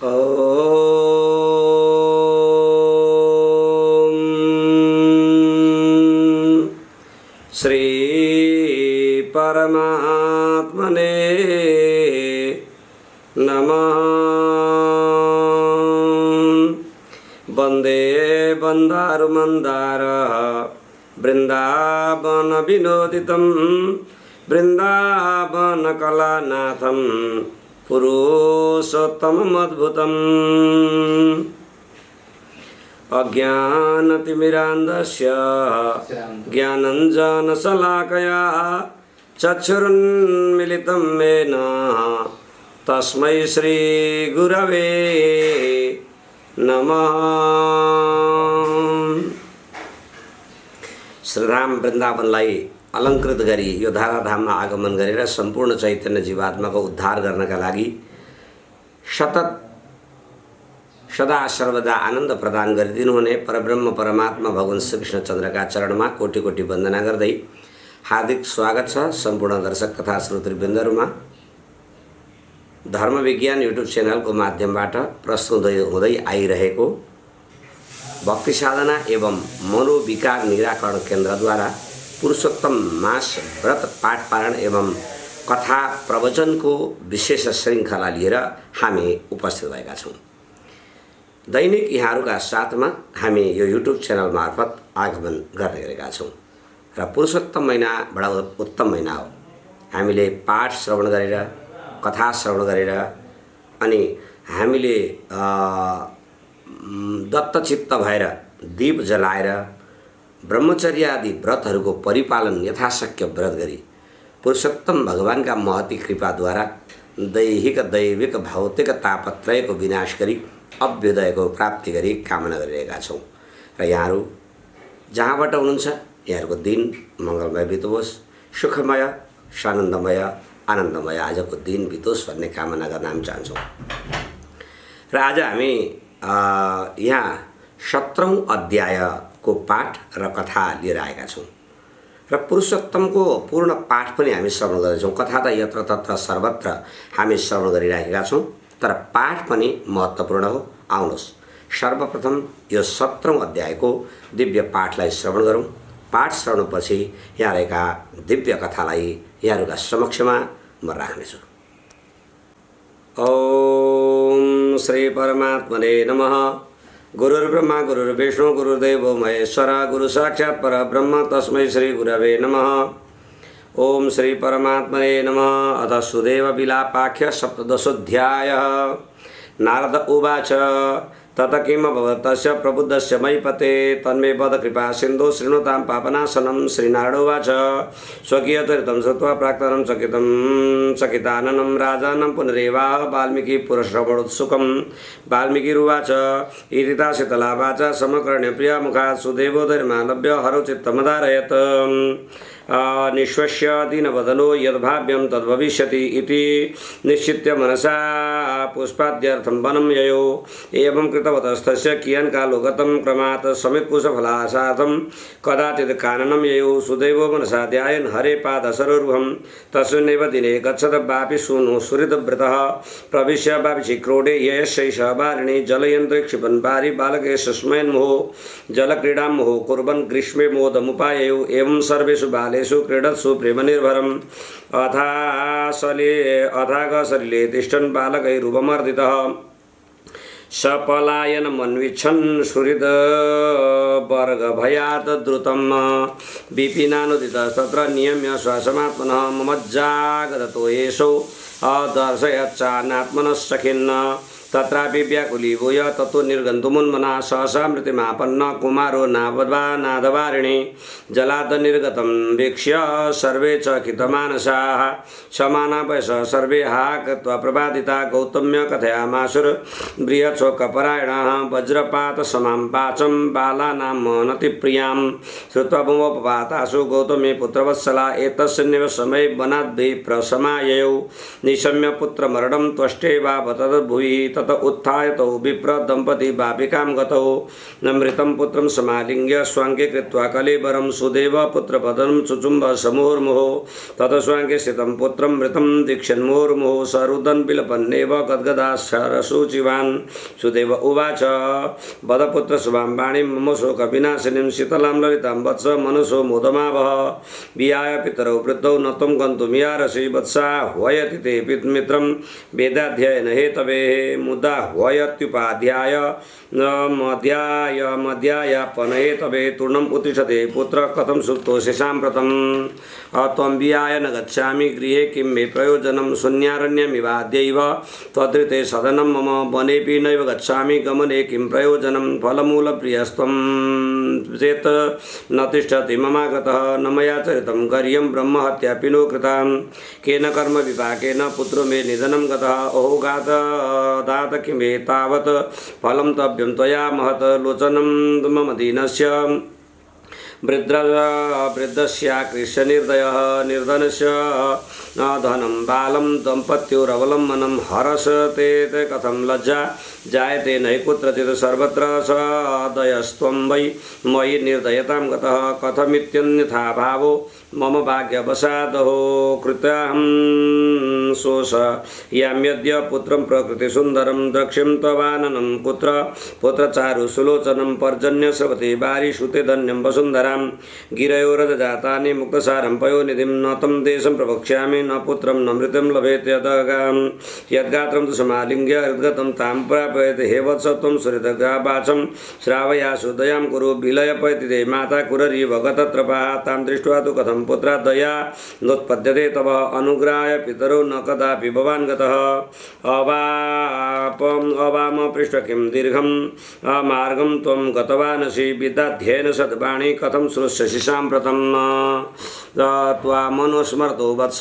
ॐ श्री परमात्मने नमः। वन्दे वन्दारुमन्दार वृन्दावन विनोदितं वृन्दावन कलानाथं पुरुषोत्तममद्भुतम्। अज्ञानतिमिरान्धस्य ज्ञानञ्जनशलाकया चक्षुरुन्मिलितं येन तस्मै श्रीगुरवे नमः। श्रीराम वृन्दावनलाई अलङ्कृत गरी यो धाराधाममा आगमन गरेर सम्पूर्ण चैतन्य जीवात्माको उद्धार गर्नका लागि सतत सदा सर्वदा आनन्द प्रदान गरिदिनुहुने परब्रह्म परमात्मा भगवान श्रीकृष्ण चन्द्रका चरणमा कोटि कोटि वन्दना गर्दै हार्दिक स्वागत छ सम्पूर्ण दर्शक तथा श्रोतृवृन्दहरूमा। धर्म विज्ञान युट्युब च्यानलको माध्यमबाट प्रस्तुत हुँदै आइरहेको भक्ति साधना एवं मनोविकार निराकरण केन्द्रद्वारा पुरुषोत्तम मास व्रत पाठ पारण एवं कथा प्रवचनको विशेष श्रृङ्खला लिएर हामी उपस्थित भएका छौँ। दैनिक यहाँहरूका साथमा हामी यो युट्युब च्यानल मार्फत आगमन गर्ने गरेका छौँ र पुरुषोत्तम महिना बडा उत्तम महिना हो। हामीले पाठ श्रवण गरेर कथा श्रवण गरेर अनि हामीले दत्तचित्त भएर दीप जलाएर ब्रह्मचर्य आदि व्रतहरूको परिपालन यथाशक्य व्रत गरी पुरुषोत्तम भगवानका महती कृपाद्वारा दैहिक दैविक भौतिक तापत्रयको विनाश गरी अभ्युदयको प्राप्ति गरी कामना गरिरहेका छौँ र यहाँहरू जहाँबाट हुनुहुन्छ यहाँहरूको दिन मङ्गलमय बितोस्, सुखमय सानन्दमय आनन्दमय आजको दिन बितोस् भन्ने कामना गर्न हामी चाहन्छौँ। र आज हामी यहाँ 17औं अध्यायको पाठ र कथा लिएर आएका छौँ र पुरुषोत्तमको पूर्ण पाठ पनि हामी श्रवण गर्दैछौँ। कथा त यत्र तत्र सर्वत्र हामी श्रवण गरिरहेका छौँ, तर पाठ पनि महत्त्वपूर्ण हो। आउनुहोस् सर्वप्रथम यो 17औं अध्यायको दिव्य पाठलाई श्रवण गरौँ। पाठ श्रवणपछि यहाँ रहेका दिव्य कथालाई यहाँहरूका समक्षमा म राख्नेछु। ओम श्री परमात्मने नमः। गुरुर्ब्रह्मा गुरुर्विष्णु गुरुर्देवो महेश्वर गुरु साक्षात् परब्रह्म तस्मै श्री गुरवे नमः। ओम श्री परमात्मने नमः। अथ सुदेव विलापाख्य सप्तदशोऽध्यायः। नारद उवाच तत किमभवत् तस्य प्रबुद्धस्य मयिपते तन्मे वद कृपा सिन्धु शृणुतां पापनाशनं। श्रीनारायणोवाच स्वकीयचरितं श्रुत्वा प्राक्तनं चकिताननं राजानं पुनरेवाह वाल्मीकि पुरश्रवणोत्सुकं। वाल्मीकिरुवाच इति ता शीतला वाचा समकर्ण्य प्रियामुखात् सुदेवोदयमालभ्य हरौ चित्तमधारयत्। निश्वस्य दीनवदनो यद्भाव्यं तद्भविष्यति इति निश्चित्य मनसा पुष्पाद्यर्थं वनं ययौ। एवं कृतवतस्तस्य कियन्कालो गतं क्रमात् समित्कुशफलासार्थं कदाचित् काननं ययौ। सुदेवो मनसा ध्यायन् हरे पादसरोरुहं तस्मिन्नेव दिने गच्छत वापि सूनु सुहृदव्रतः। प्रविश्य वापि क्रोडे यशैष वारिणि जलयन्त्रे क्षिपन् वारि बालके स्मयन्मुहो जलक्रीडां मुहुः कुर्वन् ग्रीष्मे मोदमुपाययौ। एवं सर्वेषु बालेषु क्रीडत्सु प्रेमनिर्भरम् अथागसलिले तिष्ठन् बालकैरुपमर्दितः। सपलायनमन्विच्छन् सुहृदवर्गभयात् द्रुतं विपिनानुदितस्तत्र नियम्य श्वासमात्मनः ममज्जागदतो येषौ अदर्शयच्चानात्मनः तत्रापि व्याकुलीभूय ततो निर्गन्तुमुन्मना सहसा मृतिमापन्न कुमारो नादवारिणि जलाद निर्गतं वीक्ष्य सर्वे चकितमानसाः समानापयसः सर्वे हा कृत्वा प्रबादिता गौतम्य कथयामासुर बृहच्छोकपरायणाः वज्रपातसमां वाचं बालानां मनतिप्रियां श्रुत्वा भूमोपपातासु गौतमी पुत्रवत्सला एतस्मिन्नेव समये वनाद्विप्रसमाययौ निशम्य पुत्रमरणं त्वष्टेवा तद्भुवि तत उत्थाय तौ विप्र दंपती बापिकां गतौ नमृतं पुत्रं समालिंग्य स्वांगे कृत्वा कलेबरं सुदेव पुत्रपदं चुचुम्ब समूर्मुहुः तत स्वांगे स्थितं पुत्रं मृतं दीक्षन्मुहुर्मुहुः सरुदन् विलपन्नेव गद्गदाश्चरशुचिवान् सुदेव उवाच वदपुत्र शुभां वाणीं मम शोकविनाशिनीं शीतलां ललितां वत्स मनसो मोदमावह विहाय पितरौ वृद्धौ न त्वं गन्तुमिहारसि वत्सा ह्वयति ते मित्रं वेदाध्ययन हेतवे मुदा ह्वयत्युपाध्याय मध्यायापनहेतवे तूर्णम् उत्तिष्ठते पुत्र कथं सुप्तोऽसि साम्प्रतं त्वं विहाय न गच्छामि गृहे किं मे प्रयोजनं शून्यारण्यमिवाद्यैव त्वदृते सदनं मम वनेऽपि नैव गच्छामि गमने किं प्रयोजनं फलमूलप्रियस्त्वं चेत् न तिष्ठति ममागतः न मया चरितं कर्यं ब्रह्महत्यापि नो कृतां केन कर्म विपाकेन पुत्रो मे निधनं गतः अहो दात किमे तावत् फलं तव्यं त्वया महत् लोचनं मम दीनस्य वृद्धस्याकृष्य निर्धनस्य धनं बालं दम्पत्योरवलम्बनं हरसते कथं लज्जा जायते नहि कुत्रचित् सर्वत्र सदयस्त्वं वै मयि निर्दयतां गतः कथमित्यन्यथा भावो मम भाग्यवशादहो कृताहं शोषयाम्यद्य पुत्रं प्रकृतिसुन्दरं द्रक्ष्यं तवाननं पुत्रचारु सुलोचनं पर्जन्यस्रवति वारिषुते धन्यं वसुन्धरां गिरयोरजातानि मुक्तसारं पयोनिधिं न तं देशं प्रवक्ष्यामि न पुत्रं न मृतं लभेत् यद्गात्रं तु समालिङ्ग्य हृद्गतं तां प्रापयति हे वत्स त्वं सुहृदगावाचं श्रावयासु दयां कुरु विलयपयति ते माता कुररी भगतत्रपाः तां दृष्ट्वा तु कथं पुत्रा दया नोत्पद्यते तव अनुग्रहाय पितरो न कदापि भवान् गतः अवाम पृष्ठ किं दीर्घं मार्गं त्वं गतवानसि विद्याध्ययन सद्वाणी कथं श्रोष्यसि साम्प्रतं त्वा मनोस्मर्तो वत्स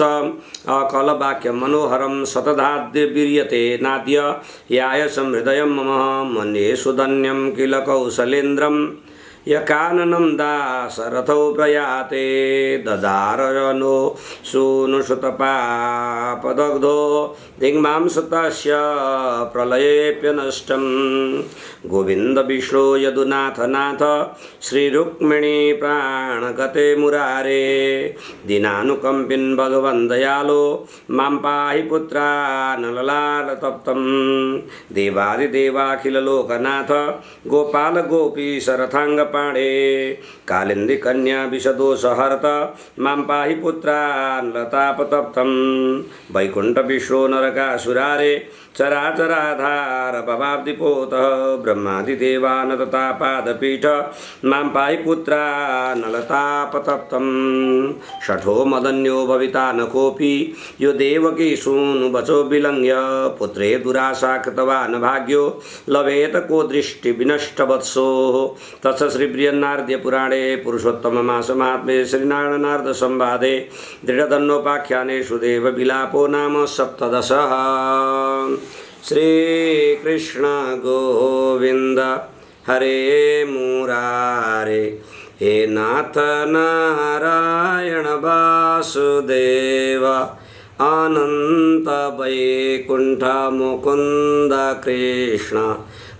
कलवाक्यं मनोहरं सतधाद्य वीर्यते नाद्य याय संहृदयं मम मन्ये सुधन्यं किल कौशलेन्द्रं यकाननं दासरथौ प्रयाते ददारनो सूनुसुतपापदग्धो दिग्मांसतस्य प्रलयेऽप्यनष्टं गोविन्द विष्णु यदुनाथ श्रीरुक्मिणी प्राणगते मुरारे दीनानुकम्पिन् भगवन् दयालो मां पाहि पुत्रानललालतप्तं देवादिदेवाखिललोकनाथ गोपाल गोपीश रथाङ्गपाणे कालिन्दी कन्या विषदोषहर्त मां पाहि पुत्रानलतापतप्तं वैकुण्ठ विष्णु नरकासुरारे चराचराधार भवाब्धिपोतः ब्रह्मादिदेवानततापादपीठ मां पाहि पुत्रानलतापतप्तं षठो मदन्यो भविता न कोऽपि यो देवकी सूनुवचो विलङ्घ्य पुत्रे दुराशा कृतवान् भाग्यो लभेत को दृष्टिविनष्टवत्सो तच्च श्रीप्रियन्नारदीयपुराणे पुरुषोत्तममासमाहात्म्ये श्रीनारायणार्धसंवादे दृढदण्डोपाख्याने सुदेवविलापो नाम सप्तदशः। श्रीकृष्ण गोविंद हरे मुरारे हे नाथ नारायण वासुदेव अनंत वैकुंठ मुकुंद कृष्ण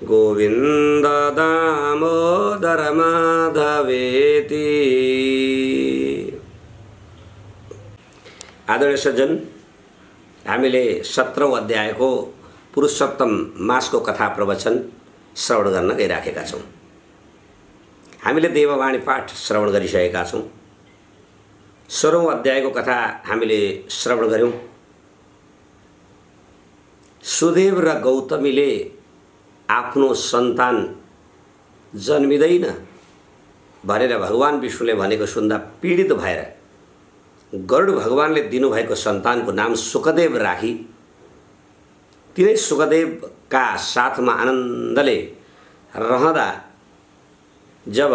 गोविंद दामोदर माधवेति। आदरणीय सज्जन, हामीले 17औं अध्यायको पुरुषोत्तम मासको कथा प्रवचन श्रवण गर्न गइराखेका छौँ। हामीले देववाणी पाठ श्रवण गरिसकेका छौँ। 16औं अध्यायको कथा हामीले श्रवण गर्यौँ। सुदेव र गौतमीले आफ्नो सन्तान जन्मिँदैन भनेर भगवान विष्णुले भनेको सुन्दा पीडित भएर गरुड भगवानले दिनुभएको सन्तानको नाम सुखदेव राखी तिनै सुखदेवका साथमा आनन्दले रहँदा जब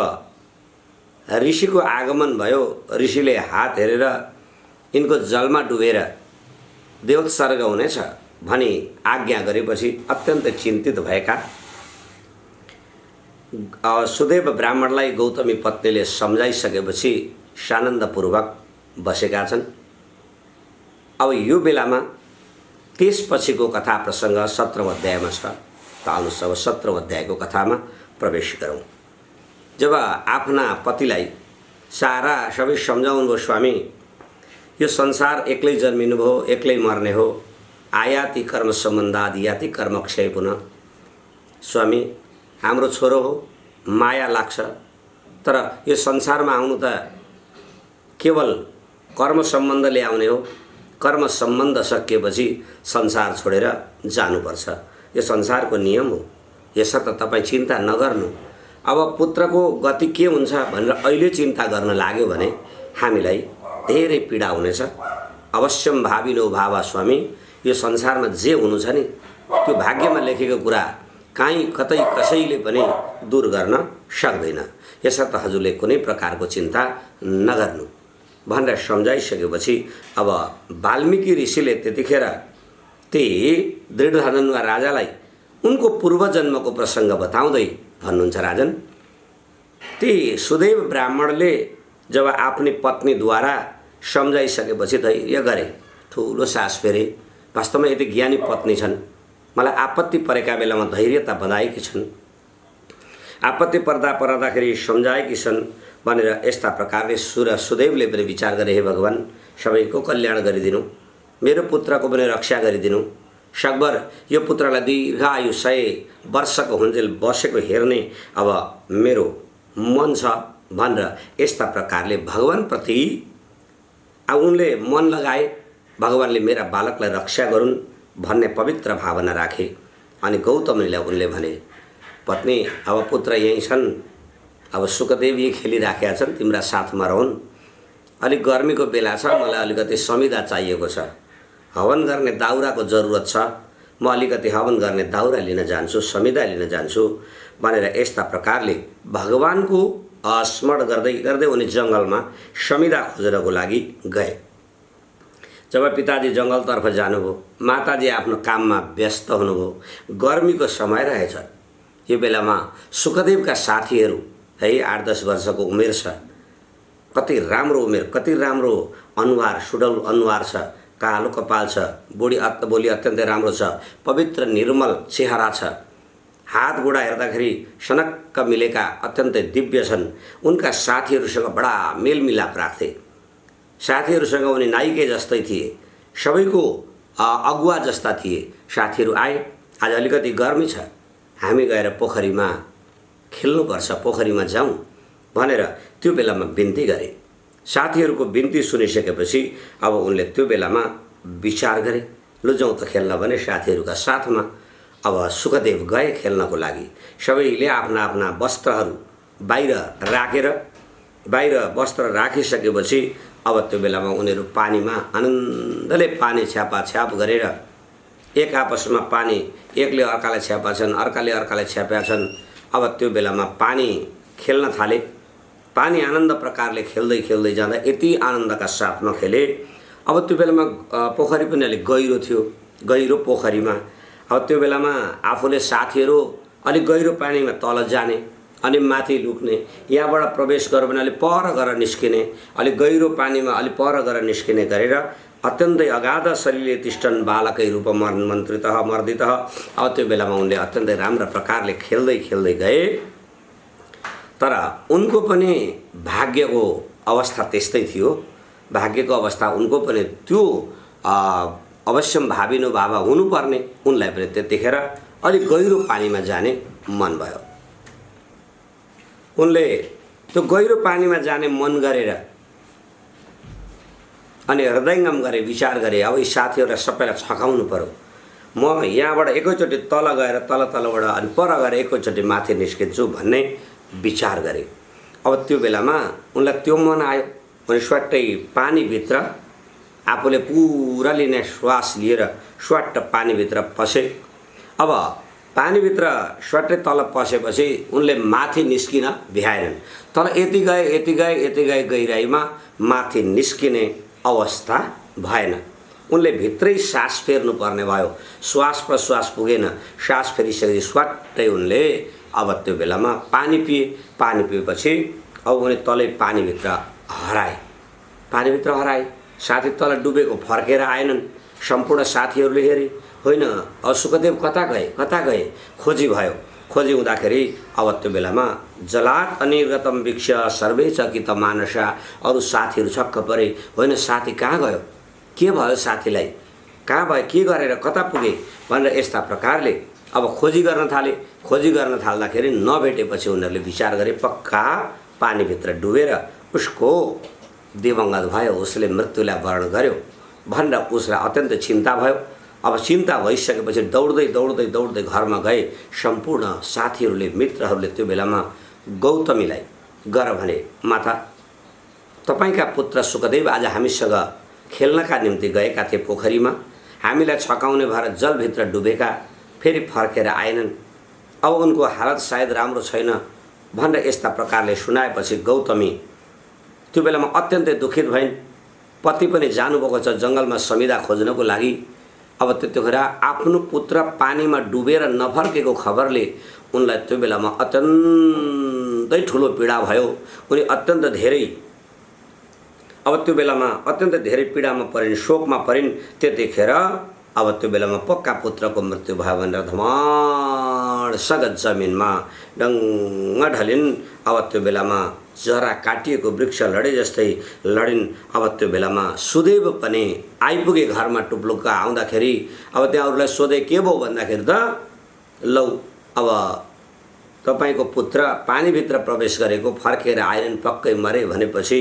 ऋषिको आगमन भयो, ऋषिले हात हेरेर यिनको जलमा डुबेर देवोत्सर्ग हुनेछ भनी आज्ञा गरेपछि अत्यन्त चिन्तित भएका सुदेव ब्राह्मणलाई गौतमी पत्नीले सम्झाइसकेपछि सानन्दपूर्वक बसेका छन्। अब यो बेलामा त्यसपछिको कथा प्रसङ्ग 17औं अध्यायमा छ। त आउनुहोस् अब 17औं अध्यायको कथामा प्रवेश गरौँ। जब आफ्ना पतिलाई सारा सबै सम्झाउनुभयो, स्वामी यो संसार एक्लै जन्मिनु भयो, एक्लै मर्ने हो, आयाति कर्म सम्बन्धादि याति कर्म क्षय पुनः। स्वामी हाम्रो छोरो हो, माया लाग्छ, तर यो संसारमा आउनु त केवल कर्म सम्बन्ध ल्याउने हो। कर्म सम्बन्ध सकिएपछि संसार छोडेर जानुपर्छ, यो संसारको नियम हो। यसर्थ तपाईँ चिन्ता नगर्नु। अब पुत्रको गति के हुन्छ भनेर अहिले चिन्ता गर्न लाग्यो भने हामीलाई धेरै पीडा हुनेछ। अवश्यम भाविनो भावा स्वामी, यो संसारमा जे हुनु छ नि त्यो भाग्यमा लेखेको कुरा काहीँ कतै कसैले पनि दूर गर्न सक्दैन। यसर्थ हजुरले कुनै प्रकारको चिन्ता नगर्नु भनेर सम्झाइसकेपछि अब वाल्मीकि ऋषिले त्यतिखेर ती दृढधनुवा राजालाई उनको पूर्वजन्मको प्रसङ्ग बताउँदै भन्नुहुन्छ, राजन ती सुदेव ब्राह्मणले जब आफ्नी पत्नीद्वारा सम्झाइसकेपछि धैर्य गरे, ठुलो सास फेरे। वास्तवमा यति ज्ञानी पत्नी छन्, मलाई आपत्ति परेका बेलामा धैर्यता बधाएकी छन्, आपत्ति पर्दाखेरि सम्झाएकी छन् भनेर यस्ता प्रकारले सुदेवले पनि विचार गरे, हे भगवान् सबैको कल्याण गरिदिनु, मेरो पुत्रको पनि रक्षा गरिदिनु, सकभर यो पुत्रलाई दीर्घायु 100 वर्षको हुन्जेल बसेको हेर्ने अब मेरो मन छ भनेर यस्ता प्रकारले भगवानप्रति उनले मन लगाए। भगवानले मेरा बालकलाई रक्षा गरून् भन्ने पवित्र भावना राखे। अनि गौतमनीलाई उनले भने, पत्नी अब पुत्र यहीँ छन्, अब सुखदेव यही खेलिराखेका छन्, तिम्रा साथमा रहन्। अलिक गर्मीको बेला छ, मलाई अलिकति समिधा चाहिएको छ, हवन गर्ने दाउराको जरुरत छ, म अलिकति हवन गर्ने दाउरा लिन जान्छु, समिधा लिन जान्छु भनेर यस्ता प्रकारले भगवानको स्मरण गर्दै गर्दै उनी जङ्गलमा समिधा खोज्नको लागि गए। जब पिताजी जङ्गलतर्फ जानुभयो, माताजी आफ्नो काममा व्यस्त हुनुभयो, गर्मीको समय रहेछ। यो बेलामा सुखदेवका साथीहरू है 8-10 वर्षको उमेर छ, कति राम्रो उमेर, कति राम्रो अनुहार, सुडौल अनुहार छ, कालो कपाल छ, बोली अत्यन्तै राम्रो छ, पवित्र निर्मल चेहरा छ, हात गोडा हेर्दाखेरि सनक्क मिलेका अत्यन्तै दिव्य छन्। उनका साथीहरूसँग बडा मेलमिलाप राख्थे, साथीहरूसँग उनी नाइके जस्तै थिए, सबैको अगुवा जस्ता थिए। साथीहरू आए, आज अलिकति गर्मी छ, हामी गएर पोखरीमा खेल्नुपर्छ, पोखरीमा जाउँ भनेर त्यो बेलामा बिन्ती गरे। साथीहरूको बिन्ती सुनिसकेपछि अब उनले त्यो बेलामा विचार गरे, लु जाउँ त खेल्न भने साथीहरूका साथमा अब सुखदेव गए खेल्नको लागि। सबैले आफ्ना आफ्ना वस्त्रहरू बाहिर वस्त्र राखिसकेपछि अब त्यो बेलामा उनीहरू पानीमा आनन्दले पानी छ्यापाछ्याप गरेर एक आपसमा पानी एकले अर्कालाई छ्यापा छन्, अर्काले अर्कालाई छ्यापेका छन्। अब त्यो बेलामा पानी खेल्न थाले। पानी आनन्द प्रकारले खेल्दै खेल्दै जाँदा यति आनन्दका साथमा खेले। अब त्यो बेलामा पोखरी पनि अलिक गहिरो थियो, गहिरो पोखरीमा अब त्यो बेलामा आफूले साथीहरू अलिक गहिरो पानीमा तल जाने अनि माथि लुक्ने, यहाँबाट प्रवेश गर्यो भने अलिक पर गरेर निस्किने, अलिक गहिरो पानीमा अलिक पर गरेर निस्किने गरेर अत्यन्तै अगाध शरीरले तिष्ठन बालकै रूप मन्त्रितः मर्दितः। अब त्यो बेलामा उनले अत्यन्तै राम्रो प्रकारले खेल्दै खेल्दै गए। तर उनको पनि भाग्यको अवस्था त्यस्तै थियो। भाग्यको अवस्था उनको पनि त्यो अवश्यम भाविनु भावा हुनुपर्ने, उनलाई पनि त्यतिखेर अलिक गहिरो पानीमा जाने मन भयो। उनले त्यो गहिरो पानीमा जाने मन गरेर अनि हृदयङ्गम गरे, विचार गरे, अब यी साथीहरूलाई सबैलाई छकाउनु पर्यो, म यहाँबाट एकैचोटि तल गएर तलबाट अनि पर गएर एकैचोटि माथि निस्किन्छु भन्ने विचार गरे। अब त्यो बेलामा उनलाई त्यो मन आयो। उनी स्वाट्टै पानीभित्र आफूले पुरा लिने श्वास लिएर स्वाट्ट पानीभित्र पसे। अब पानीभित्र स्वाट्टै तल पसेपछि उनले माथि निस्किन भ्याएनन्। तल यति गए गहिराइमा माथि निस्किने अवस्था भएन। उनले भित्रै सास फेर्नु पर्ने भयो, श्वास प्रश्वास पुगेन। सास फेरिसकेपछि स्वाट्टै उनले अब त्यो बेलामा पानी पिए। पानी पिएपछि अब उनी तलै पानीभित्र हराए। साथी तल डुबेको फर्केर आएनन्। सम्पूर्ण साथीहरूले हेरे, होइन अब सुखदेव कता गए खोजी भयो। खोजी हुँदाखेरि अब त्यो बेलामा जलात अनिर्गतम वीक्ष सर्वे चकित मानसा, अरू साथीहरू छक्क परे, होइन साथी कहाँ गयो, के भयो साथीलाई, कहाँ भयो, के गरेर कता पुगे भनेर यस्ता प्रकारले अब खोजी गर्न थाले। खोजी गर्न थाल्दाखेरि नभेटेपछि उनीहरूले विचार गरे पक्का पानीभित्र डुबेर उसको दिवंगत भयो, उसले मृत्युलाई वर्ण गर्यो भनेर उसलाई अत्यन्त चिन्ता भयो। अब चिन्ता भइसकेपछि दौड्दै दौड्दै दौड्दै घरमा गए। सम्पूर्ण साथीहरूले मित्रहरूले त्यो बेलामा गौतमीलाई गर भने, माता तपाईका पुत्र सुखदेव आज हामीसँग खेल्नका निम्ति गएका थिए पोखरीमा, हामीलाई छकाउने भएर जलभित्र डुबेका, फेरि फर्केर आएनन्, अब उनको हालत सायद राम्रो छैन भनेर यस्ता प्रकारले सुनाएपछि गौतमी त्यो बेलामा अत्यन्तै दुखित भइन्। पति पनि जानुभएको छ जङ्गलमा समिधा खोज्नको लागि। अब त्यतिखेर आफ्नो पुत्र पानीमा डुबेर नफर्केको खबरले उनलाई त्यो बेलामा अत्यन्तै ठुलो पीडा भयो। उनी अत्यन्त धेरै पीडामा परिन्, शोकमा परिन्। त्यतिखेर अब त्यो बेलामा पक्का पुत्रको मृत्यु भयो भनेर धमाडसँग जमिनमा डङ्ग ढलिन्। अब त्यो बेलामा जरा काटिएको वृक्ष लडे जस्तै लडिन्। अब त्यो बेलामा सुदेव पनि आइपुगे घरमा टुप्लुक्का आउँदाखेरि। अब त्यहाँ अरूलाई सोधे के भयो भन्दाखेरि त लौ अब तपाईको पुत्र पानीभित्र प्रवेश गरेको, फर्केर आएनन्, पक्कै मरे भनेपछि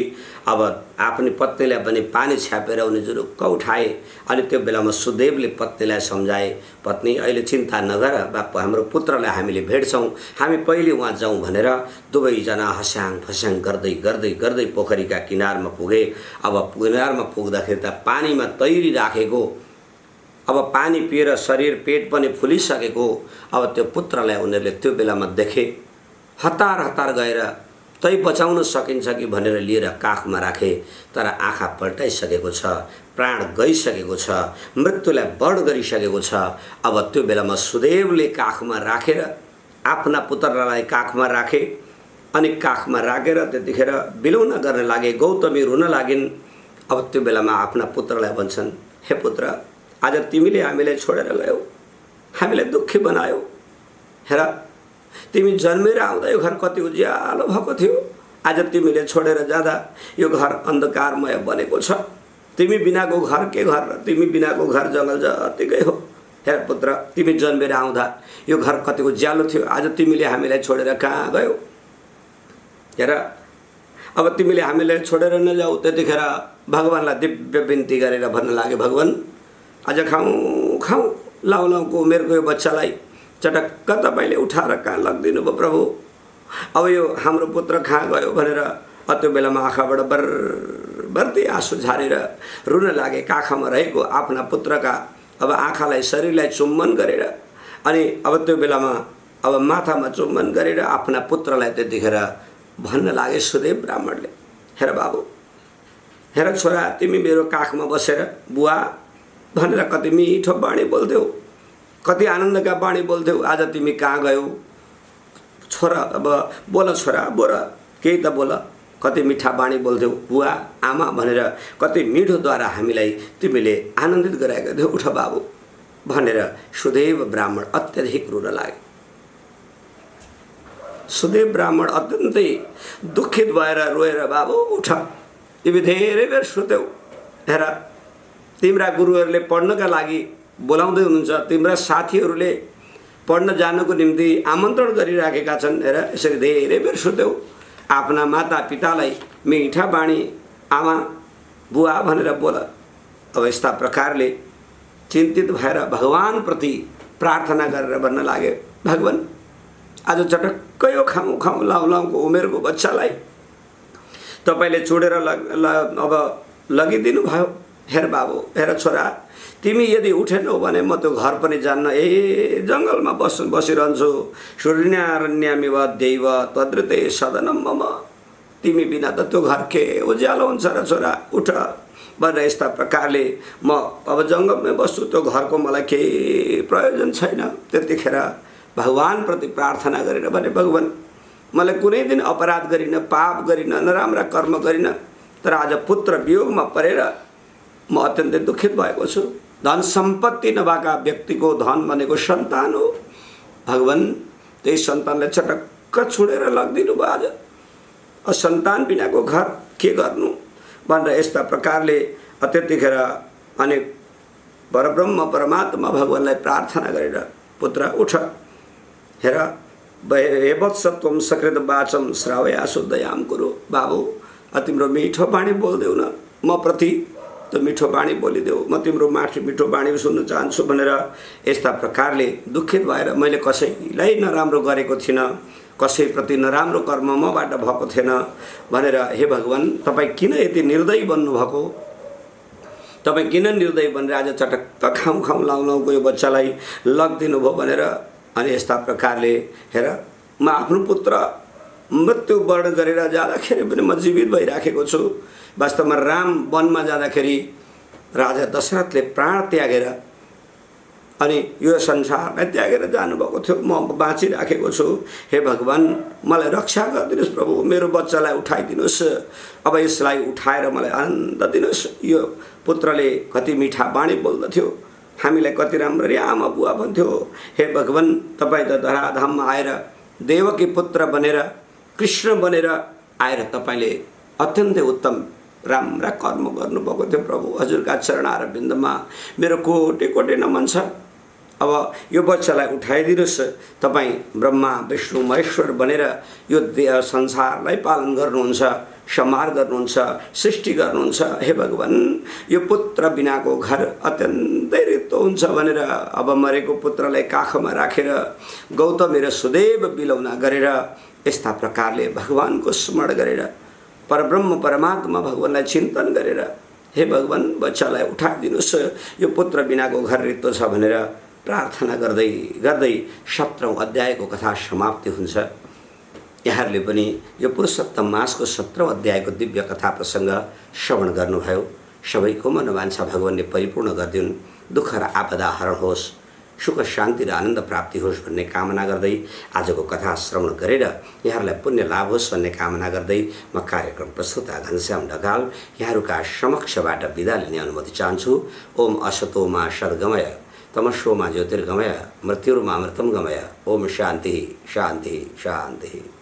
अब आफ्नो पत्नीलाई पनि पानी छ्यापेर उनी जुरुक्क उठाए। अनि त्यो बेलामा सुदेवले पत्नीलाई सम्झाए, पत्नी अहिले चिन्ता नगर, बापु हाम्रो पुत्रलाई हामीले भेट्छौँ, हामी पहिले उहाँ जाउँ भनेर दुवैजना हस्याङ फस्याङ गर्दै गर्दै गर्दै पोखरीका किनारमा पुगे। अब किनारमा पुग्दाखेरि त पानीमा तैरिराखेको, अब पानी पिएर शरीर पेट पनि फुलिसकेको अब त्यो पुत्रलाई उनीहरूले त्यो बेलामा देखे। हतार हतार गएर तै बचाउन सकिन्छ कि भनेर लिएर काखमा राखे, तर आँखा पल्टाइसकेको छ, प्राण गइसकेको छ, मृत्युलाई वर्ण गरिसकेको छ। अब त्यो बेलामा सुदेवले काखमा राखेर आफ्ना पुत्रलाई काखमा राखे। अनि काखमा राखेर त्यतिखेर बिलौना गर्न लागे, गौतमी रुन लागिन्। अब त्यो बेलामा आफ्ना पुत्रलाई भन्छन्, हे पुत्र, आज तिमीले हामीलाई छोडेर गयौ, हामीलाई दुःखी बनायौ। हेर, तिमी जन्मेर आउँदा यो घर कति उज्यालो भएको थियो, आज तिमीले छोडेर जाँदा यो घर अन्धकारमय बनेको छ। तिमी बिनाको घर के घर, तिमी बिनाको घर जङ्गल जतिकै हो। हेर पुत्र, तिमी जन्मेर आउँदा यो घर कति उज्यालो थियो, आज तिमीले हामीलाई छोडेर कहाँ गयौ। हेर, अब तिमीले हामीलाई छोडेर नजाऊ। त्यतिखेर भगवानलाई दिव्य बिन्ती गरेर भन्न लागे, भगवान आज खाउँ खाउँ लाउलाउको उमेरको यो बच्चालाई चटक्क तपाईँले उठाएर कहाँ लगिदिनु भयो प्रभु। अब यो हाम्रो पुत्र कहाँ गयो भनेर त्यो बेलामा आँखाबाट बर्ती आँसु झारेर रुन लागे। काखमा रहेको आफ्ना पुत्रका अब आँखालाई, शरीरलाई चुम्बन गरेर, अनि अब त्यो बेलामा अब माथामा चुम्बन गरेर आफ्ना पुत्रलाई त्यतिखेर भन्न लागे सुदेव ब्राह्मणले, हेर बाबु, हेर छोरा, तिमी मेरो काखमा बसेर बुवा भनेर कति मिठो बाणी बोल्थ्यौ, कति आनन्दका बाणी बोल्थ्यौ, आज तिमी कहाँ गयौ। छोरा, अब बोल छोरा, बोल, केही त बोल, कति मिठा बाणी बोल्थ्यौ, बुवा आमा भनेर कति मिठोद्वारा हामीलाई तिमीले आनन्दित गराएका थियौ, उठ बाबु भनेर सुदेव ब्राह्मण अत्यधिक रुन लागे। सुदेव ब्राह्मण अत्यन्तै दुखित भएर रोएर, बाबु उठ, तिमी धेरै बेर सुत्यौ। हेर, तिम्रा गुरुहरूले पढ्नका लागि बोलाउँदै हुनुहुन्छ, तिम्रा साथीहरूले पढ्न जानको निम्ति आमन्त्रण गरिराखेका छन्। हेर, यसरी धेरै बेर सुत्यौ। आफ्ना माता पितालाई मिठा बाणी आमा बुवा भनेर बोल। अब यस्ता प्रकारले चिन्तित भएर भगवानप्रति प्रार्थना गरेर भन्न लागे, भगवान आज चटक्क यो खाउँ खाउँ लाउलाउको उमेरको बच्चालाई तपाईँले छोडेर अब लगिदिनु भयो। हेर बाबु, हेर छोरा, तिमी यदि उठेनौ भने म त्यो घर पनि जान्न, जङ्गलमा बसिरहन्छु। शून्यारण्यमिव दैव तद्रते सदनम मम। तिमी बिना त त्यो घर के उज्यालो हुन्छ र छोरा, उठ भनेर यस्ता प्रकारले म अब जङ्गलमै बस्छु, त्यो घरको मलाई केही प्रयोजन छैन। त्यतिखेर भगवानप्रति प्रार्थना गरेर भने, भगवान मलाई कुनै दिन अपराध गरिन, पाप गरिन, नराम्रा कर्म गरिन, तर आज पुत्र वियोगमा परेर म अत्यन्तै दुखित भएको छु। धन सम्पत्ति नभएका व्यक्तिको धन भनेको सन्तान हो। भगवान त्यही सन्तानलाई चटक्क छुडेर लगिदिनु भयो। आज सन्तान बिनाको घर के गर्नु भनेर यस्ता प्रकारले त्यतिखेर अनेक परब्रह्म परमात्मा भगवानलाई प्रार्थना गरेर पुत्र उठ, हेर हे वत्स त्वं सकृत वाचम श्रावयासु दयाम कुरु। बाबु तिम्रो मिठो बाणी बोलिदेऊ न, म प्रति त्यो मिठो बाणी बोलिदेऊ, म तिम्रो माथि मिठो बाणी सुन्न चाहन्छु भनेर यस्ता प्रकारले दुखित भएर मैले कसैलाई नराम्रो गरेको थिइनँ, कसैप्रति नराम्रो कर्म मबाट भएको थिएन भनेर हे भगवान तपाईँ किन यति निर्दयी बन्नुभएको, तपाईँ किन निर्दयी बनेर आज चटक्क खाउँ खाउँ लाउँ लाउँको यो बच्चालाई लगिदिनु भयो भनेर अनि यस्ता प्रकारले हेर म आफ्नो पुत्र मृत्यु वर्ण गरेर जाँदाखेरि पनि म जीवित भइराखेको छु। वास्तवमा राम वनमा जाँदाखेरि राजा दशरथले प्राण त्यागेर अनि यो संसारलाई त्यागेर जानुभएको थियो, म बाँचिराखेको छु। हे भगवान मलाई रक्षा गरिदिनुहोस् प्रभु, मेरो बच्चालाई उठाइदिनुहोस्, अब यसलाई उठाएर मलाई आनन्द दिनुहोस्। यो पुत्रले कति मिठा बाणी बोल्दथ्यो, हामीलाई कति राम्ररी आमा बुवा भन्थ्यो। हे भगवान तपाईँ त धराधाममा आएर देवकी पुत्र बनेर कृष्ण बनेर आएर तपाईँले अत्यन्तै उत्तम राम्रा कर्म गर्नुभएको थियो प्रभु। हजुरका चरणार बिन्दमा मेरो कोटि कोटि नमन छ। अब यो बच्चालाई उठाइदिनुहोस्, तपाईँ ब्रह्मा विष्णु महेश्वर बनेर यो संसारलाई पालन गर्नुहुन्छ, संहार गर्नुहुन्छ, सृष्टि गर्नुहुन्छ। हे भगवान यो पुत्र बिनाको घर अत्यन्तै रित्तो हुन्छ भनेर अब मरेको पुत्रलाई काखमा राखेर गौतमी र सुदेव बिलौना गरेर यस्ता प्रकारले भगवानको स्मरण गरेर परब्रह्म परमात्मा भगवानलाई चिन्तन गरेर हे भगवान बच्चालाई उठाइदिनुहोस्, यो पुत्र बिनाको घर रित्तो छ भनेर प्रार्थना गर्दै गर्दै 17औं अध्यायको कथा समाप्ति हुन्छ। यहाँहरूले पनि यो पुरुषोत्तम मासको 17औं अध्यायको दिव्य कथा प्रसङ्ग श्रवण गर्नुभयो। सबैको मनोवाञ्छा भगवानले परिपूर्ण गरिदिउन्, दुःख र आपदा हरण होस्, सुख शान्ति र आनन्द प्राप्ति होस् भन्ने कामना गर्दै आजको कथा श्रवण गरेर यहाँहरूलाई पुण्य लाभ होस् भन्ने कामना गर्दै म कार्यक्रम प्रस्तुता घनश्याम ढकाल यहाँहरूका समक्षबाट बिदा लिने अनुमति चाहन्छु। ओम असतोमा सद्गमय तमसोमा ज्योतिर्गमय मृत्युर्मा अमृतं गमय। ओम शान्ति शान्ति शान्ति।